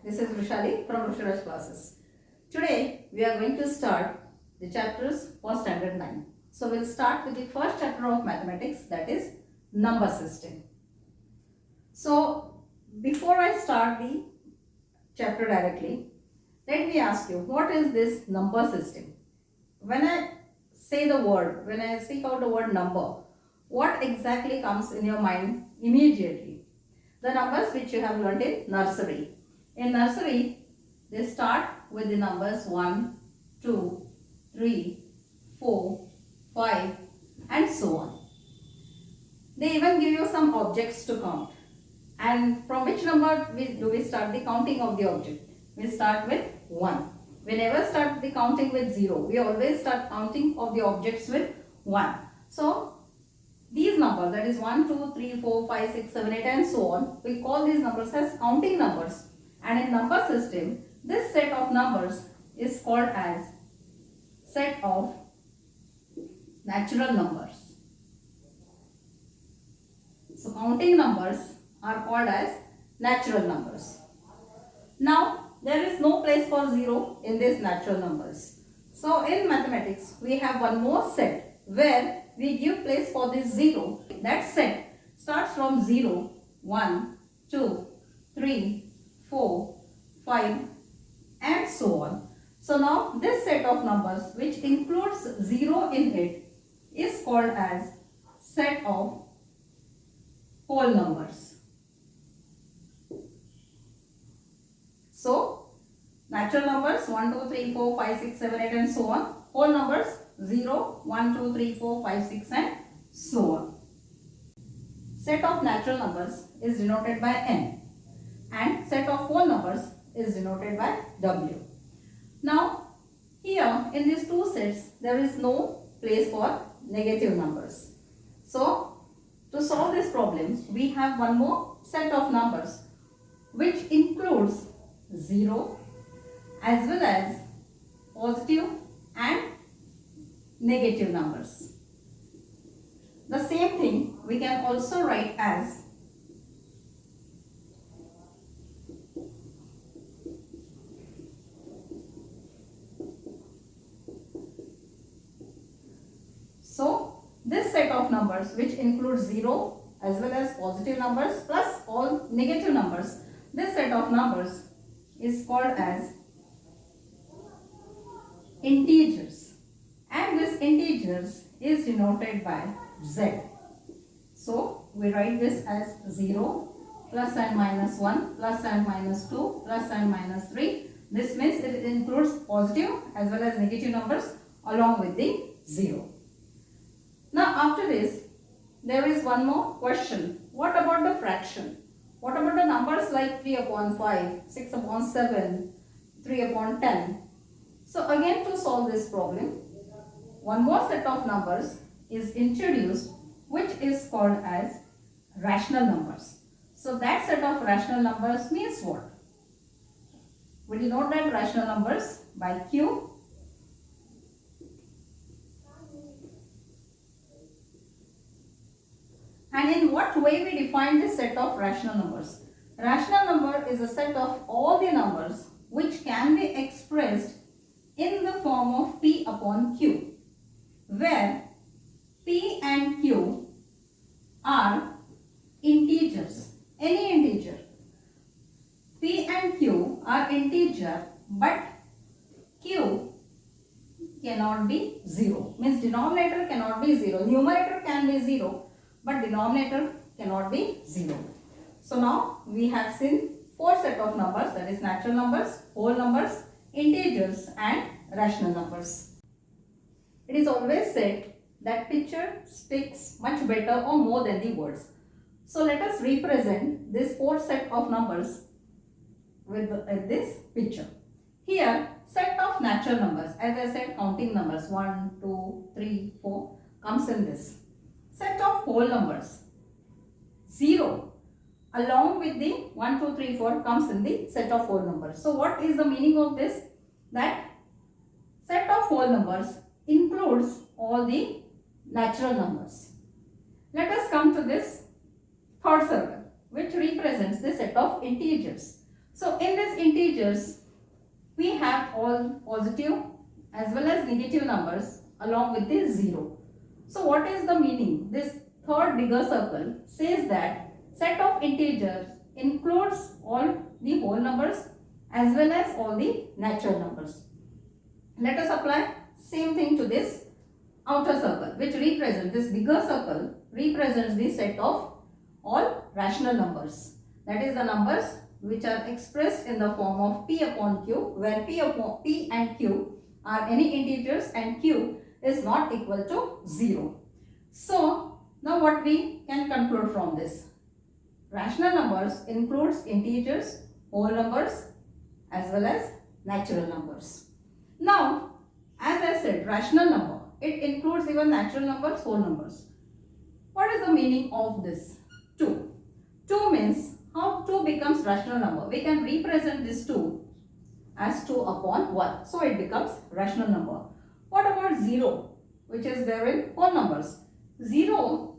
This is Vishali from Rusharaj classes. Today we are going to start the chapters for standard 9. So we'll start with the first chapter of mathematics, that is number system. So before I start the chapter directly, let me ask you, what is this number system? When I speak out the word number, what exactly comes in your mind immediately? The numbers which you have learned in nursery. In nursery, they start with the numbers 1, 2, 3, 4, 5 and so on. They even give you some objects to count. And from which number do we start the counting of the object? We start with 1. We never start the counting with 0. We always start counting of the objects with 1. So, these numbers, that is 1, 2, 3, 4, 5, 6, 7, 8 and so on, we call these numbers as counting numbers. And in number system, this set of numbers is called as set of natural numbers. So, counting numbers are called as natural numbers. Now, there is no place for 0 in these natural numbers. So, in mathematics, we have one more set where we give place for this 0. That set starts from 0, 1, 2, 3, 4, 5 and so on. So, now this set of numbers which includes 0 in it is called as set of whole numbers. So, natural numbers 1, 2, 3, 4, 5, 6, 7, 8 and so on. Whole numbers 0, 1, 2, 3, 4, 5, 6 and so on. Set of natural numbers is denoted by N and set of whole numbers is denoted by W. Now, here in these two sets there is no place for negative numbers. So, to solve this problem, we have one more set of numbers which includes 0 as well as positive and negative numbers. The same thing we can also write as this set of numbers which includes 0 as well as positive numbers plus all negative numbers, this set of numbers is called as integers, and this integers is denoted by Z. So, we write this as 0, plus and minus 1, plus and minus 2, plus and minus 3. This means it includes positive as well as negative numbers along with the 0. Now, after this, there is one more question. What about the fraction? What about the numbers like 3 upon 5, 6 upon 7, 3 upon 10? So, again to solve this problem, one more set of numbers is introduced which is called as rational numbers. So, that set of rational numbers means what? We denote that rational numbers by Q. And in what way we define this set of rational numbers? Rational number is a set of all the numbers which can be expressed in the form of P upon Q, where P and Q are integers, any integer. P and Q are integer, but Q cannot be 0. Means denominator cannot be 0. Numerator can be 0. But denominator cannot be 0. So, now we have seen 4 set of numbers, that is natural numbers, whole numbers, integers and rational numbers. It is always said that picture speaks much better or more than the words. So, let us represent this 4 set of numbers with this picture. Here, set of natural numbers, as I said, counting numbers 1, 2, 3, 4 comes in this. Set of whole numbers 0 along with the 1, 2, 3, 4 comes in the set of whole numbers. So, what is the meaning of this? That set of whole numbers includes all the natural numbers. Let us come to this third circle which represents the set of integers. So in these integers, we have all positive as well as negative numbers along with the 0. So what is the meaning? This third bigger circle says that set of integers includes all the whole numbers as well as all the natural numbers. Let us apply same thing to this outer circle, which represents, this bigger circle represents the set of all rational numbers. That is the numbers which are expressed in the form of P upon Q, where P and Q are any integers and Q is not equal to 0. So now what we can conclude from this? Rational numbers includes integers, whole numbers as well as natural numbers. Now, as I said, rational number, it includes even natural numbers, whole numbers. What is the meaning of this? 2. 2 means how 2 becomes rational number. We can represent this 2 as 2 upon 1. So it becomes rational number. What about 0, which is there in whole numbers? 0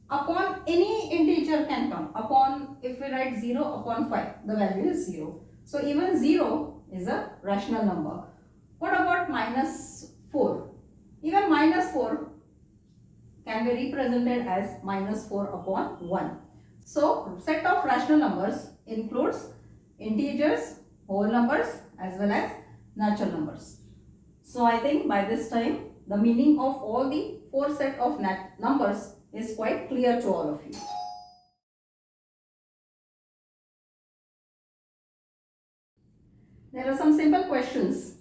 upon any integer can come. Upon, if we write 0 upon 5, the value is 0. So even 0 is a rational number. What about minus 4? Even minus 4 can be represented as minus 4 upon 1. So set of rational numbers includes integers, whole numbers as well as natural numbers. So I think by this time the meaning of all the 4 set of numbers is quite clear to all of you. There are some simple questions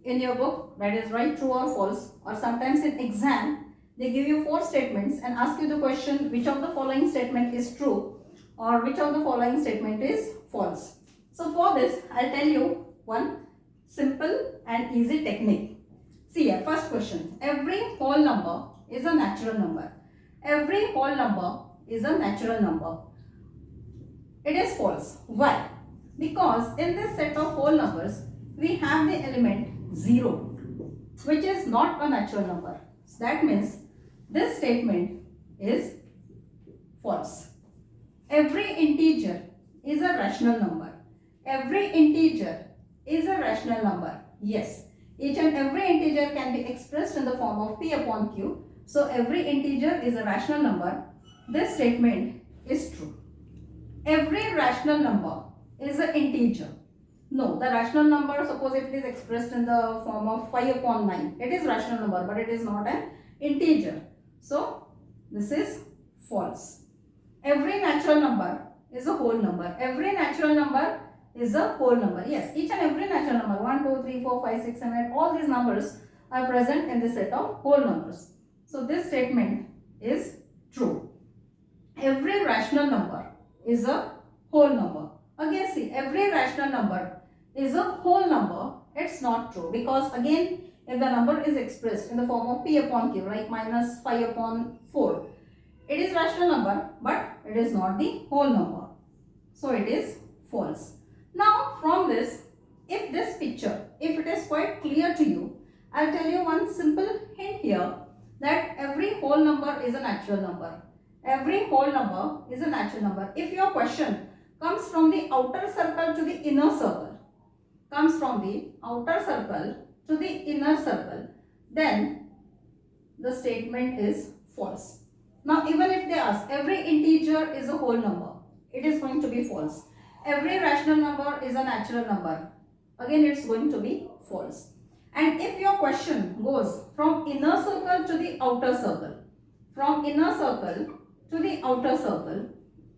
in your book, that is write true or false, or sometimes in exam they give you 4 statements and ask you the question which of the following statement is true or which of the following statement is false. So for this I'll tell you one simple and easy technique. See here, first question, every whole number is a natural number. Every whole number is a natural number. It is false. Why? Because in this set of whole numbers we have the element 0, which is not a natural number. So that means this statement is false. Every integer is a rational number. Every integer is a rational number. Yes, each and every integer can be expressed in the form of P upon Q. So every integer is a rational number. This statement is true. Every rational number is an integer. No, the rational number, suppose if it is expressed in the form of 5 upon 9, it is rational number but it is not an integer. So this is false. Every natural number is a whole number. Every natural number is a whole number. Yes, each and every natural number, 1, 2, 3, 4, 5, 6, 7, 8, all these numbers are present in the set of whole numbers. So this statement is true. Every rational number is a whole number. Again see, every rational number is a whole number. It's not true, because again if the number is expressed in the form of P upon Q, like minus 5 upon 4, it is rational number but it is not the whole number. So it is false. Now from this, if this picture, if it is quite clear to you, I'll tell you one simple hint here, that every whole number is a natural number. Every whole number is a natural number. If your question comes from the outer circle to the inner circle, then the statement is false. Now even if they ask every integer is a whole number, it is going to be false. Every rational number is a natural number, again it's going to be false. And if your question goes from inner circle to the outer circle,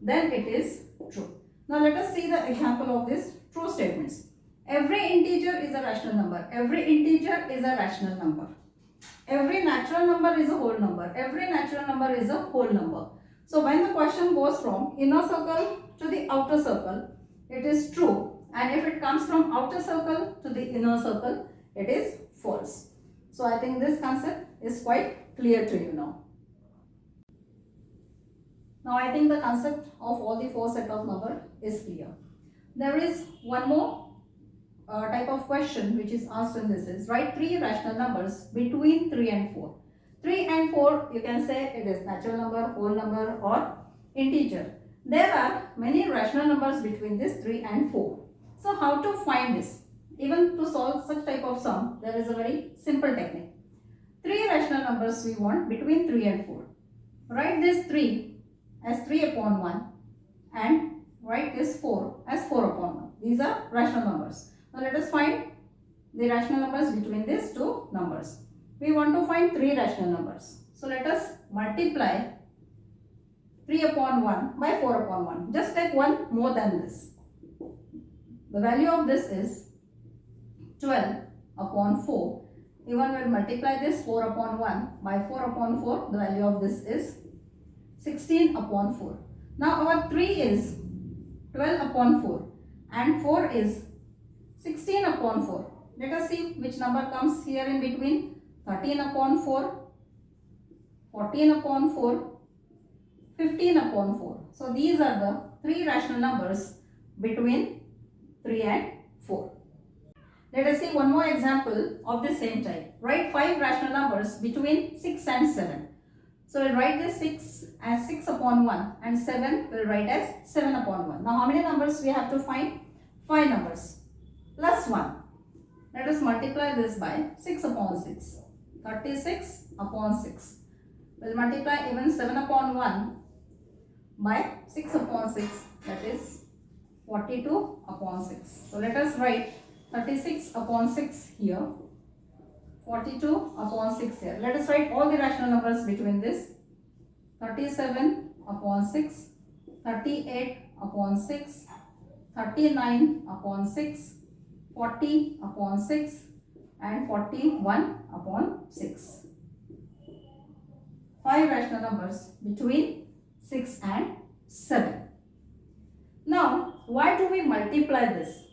then it is true. Now let us see the example of this true statements. Every integer is a rational number. Every integer is a rational number. Every natural number is a whole number. Every natural number is a whole number. So when the question goes from inner circle to the outer circle, it is true. And if it comes from outer circle to the inner circle, it is false. So I think this concept is quite clear to you now. Now I think the concept of all the 4 set of number is clear. There is one more type of question which is asked in this is, write 3 rational numbers between 3 and 4. 3 and 4, you can say it is natural number, whole number or integer. There are many rational numbers between this 3 and 4. So how to find this? Even to solve such type of sum, there is a very simple technique. Three rational numbers we want between 3 and 4. Write this 3 as 3 upon 1 and write this 4 as 4 upon 1. These are rational numbers. Now let us find the rational numbers between these two numbers. We want to find three rational numbers. So let us multiply 3 upon 1 by 4 upon 1. Just take one more than this. The value of this is 12 upon 4. Even when multiply this 4 upon 1 by 4 upon 4, the value of this is 16 upon 4. Now our 3 is 12 upon 4 and 4 is 16 upon 4. Let us see which number comes here in between. 13 upon 4, 14 upon 4, 15 upon 4. So these are the three rational numbers between 3 and 4. Let us see one more example of the same type. Write 5 rational numbers between 6 and 7. So we'll write this 6 as 6 upon 1 and 7 we'll write as 7 upon 1. Now how many numbers we have to find? 5 numbers plus 1. Let us multiply this by 6 upon 6. 36 upon 6. We'll multiply even 7 upon 1 by 6 upon 6, that is 42 upon 6. So let us write 36 upon 6 here, 42 upon 6 here. Let us write all the rational numbers between this. 37 upon 6, 38 upon 6, 39 upon 6, 40 upon 6 and 41 upon 6. 5 rational numbers between 6 and 7. Now, why do we multiply this?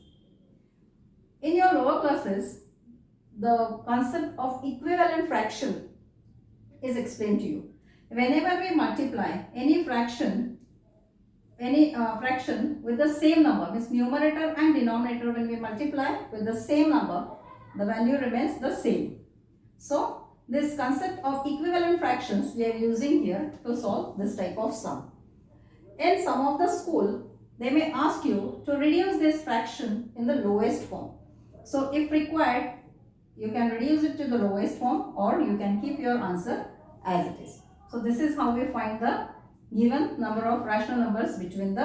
In your lower classes, the concept of equivalent fraction is explained to you. Whenever we multiply any fraction with the same number, means numerator and denominator, when we multiply with the same number, the value remains the same. So, this concept of equivalent fractions we are using here to solve this type of sum. In some of the school, they may ask you to reduce this fraction in the lowest form. So, if required, you can reduce it to the lowest form or you can keep your answer as it is. So, this is how we find the given number of rational numbers between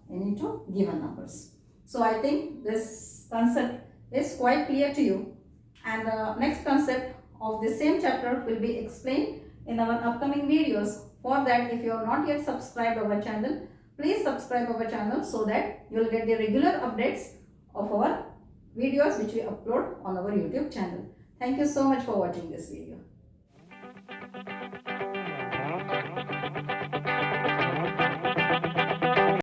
any two given numbers. So, I think this concept is quite clear to you, and the next concept of the same chapter will be explained in our upcoming videos. For that, if you have not yet subscribed our channel, please subscribe our channel so that you will get the regular updates of our videos which we upload on our YouTube channel. Thank you so much for watching this video.